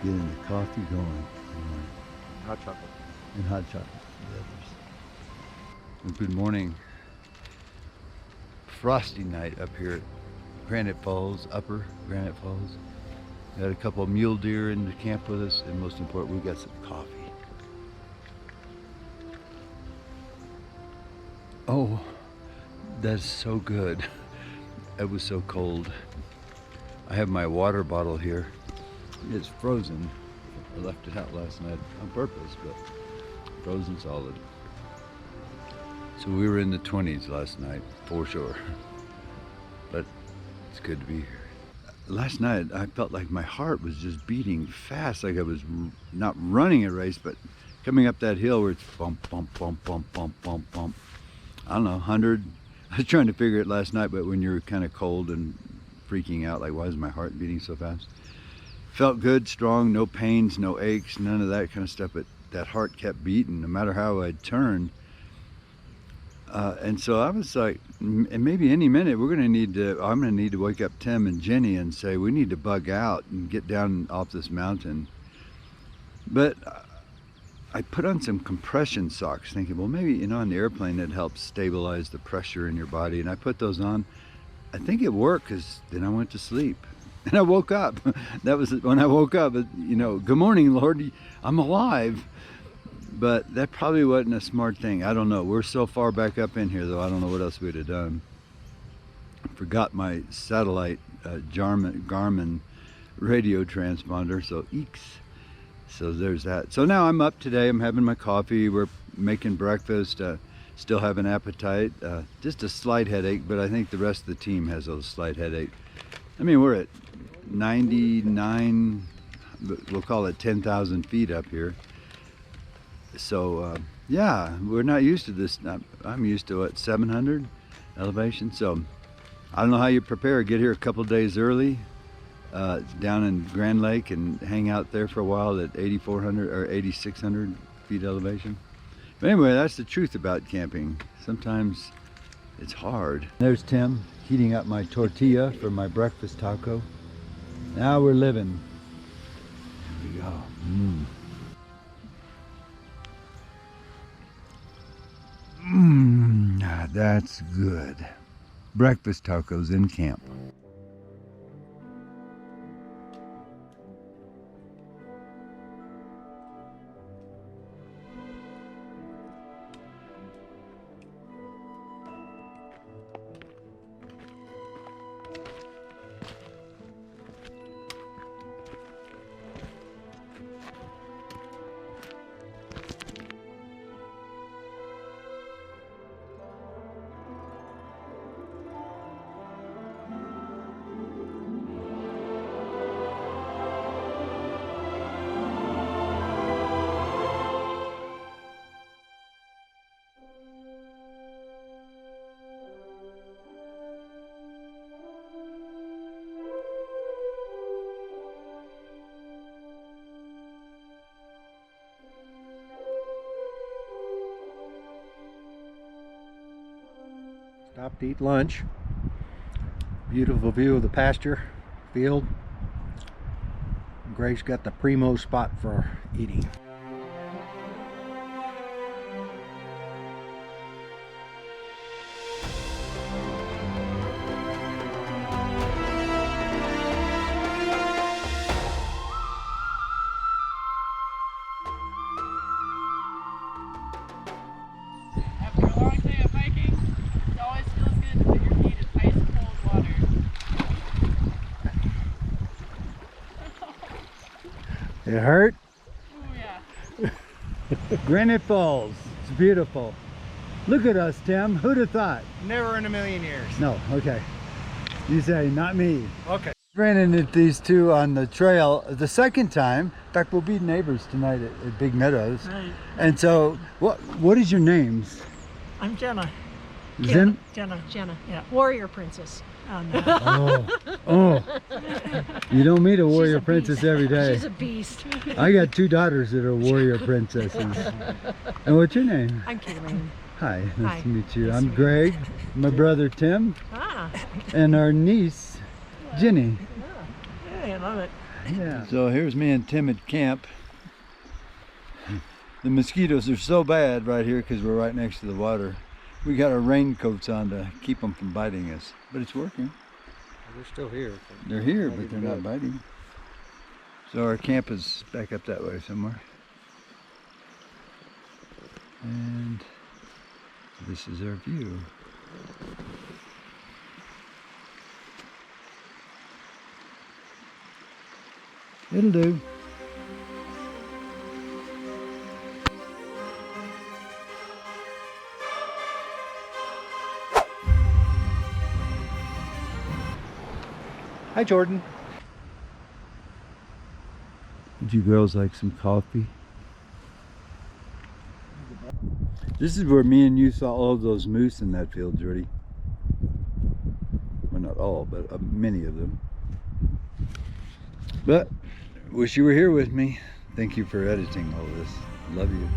getting the coffee going. Hot chocolate. And hot chocolate for the others. Good morning. Frosty night up here at Granite Falls, Upper Granite Falls. We had a couple of mule deer in the camp with us, and most important, we got some coffee. Oh, that's so good. It was so cold. I have my water bottle here. It's frozen. I left it out last night on purpose, but frozen solid. So we were in the 20s last night, for sure. But it's good to be here. Last night, I felt like my heart was just beating fast, like I was not running a race, but coming up that hill where it's bump, bump, bump, bump, bump, bump, bump. I don't know, 100. I was trying to figure it last night, but when you're kind of cold and freaking out, like, why is my heart beating so fast? Felt good, strong, no pains, no aches, none of that kind of stuff, but that heart kept beating no matter how I'd turn. And so I was like, and maybe any minute I'm gonna need to wake up Tim and Jenny and say, we need to bug out and get down off this mountain. But I put on some compression socks thinking, well, maybe, on the airplane it helps stabilize the pressure in your body. And I put those on. I think it worked, because then I went to sleep. And I woke up. That was when I woke up. Good morning, Lord, I'm alive. But that probably wasn't a smart thing. I don't know. We're so far back up in here, though, I don't know what else we'd have done. I forgot my satellite Garmin radio transponder, so eeks. So there's that. So now I'm up today. I'm having my coffee. We're making breakfast. Still have an appetite. Just a slight headache, but I think the rest of the team has a slight headache. I mean, we're at 99, we'll call it 10,000 feet up here. So yeah, we're not used to this. I'm used to what, 700 elevation. So I don't know how you prepare. Get here a couple days early, down in Grand Lake, and hang out there for a while at 8,400 or 8,600 feet elevation. But anyway, that's the truth about camping. Sometimes it's hard. There's Tim heating up my tortilla for my breakfast taco. Now we're living. Here we go. That's good. Breakfast tacos in camp. Stopped to eat lunch. Beautiful view of the pasture field. Grace got the primo spot for eating. After a long day of hiking, it always feels good to put your feet in ice cold water. It hurt? Oh yeah. Granite Falls. It's beautiful. Look at us, Tim. Who'd have thought? Never in a million years. No, okay. You say, not me. Okay. Ran into these two on the trail the second time. In fact, we'll be neighbors tonight at Big Meadows. Right. And so, what is your names? I'm Jenna. Zen? Jenna. Yeah. Warrior Princess. Oh, you don't meet a warrior She's a princess beast. every day. She's a beast. I got two daughters that are warrior princesses. And what's your name? I'm Kaylin. Hi, nice Hi. to meet you. Nice I'm to meet Greg, my brother Tim, Ah. and our niece, Jenny. Yeah, I love it. Yeah. So here's me and Tim at camp. The mosquitoes are so bad right here because we're right next to the water. We got our raincoats on to keep them from biting us, but it's working. They're still here. They're here, Not but they're even not good. biting. So our camp is back up that way somewhere. And this is our view. It'll do. Hi, Jordan. Would you girls like some coffee? This is where me and you saw all of those moose in that field, Jordy. Well, not all, but many of them. But wish you were here with me. Thank you for editing all this. Love you.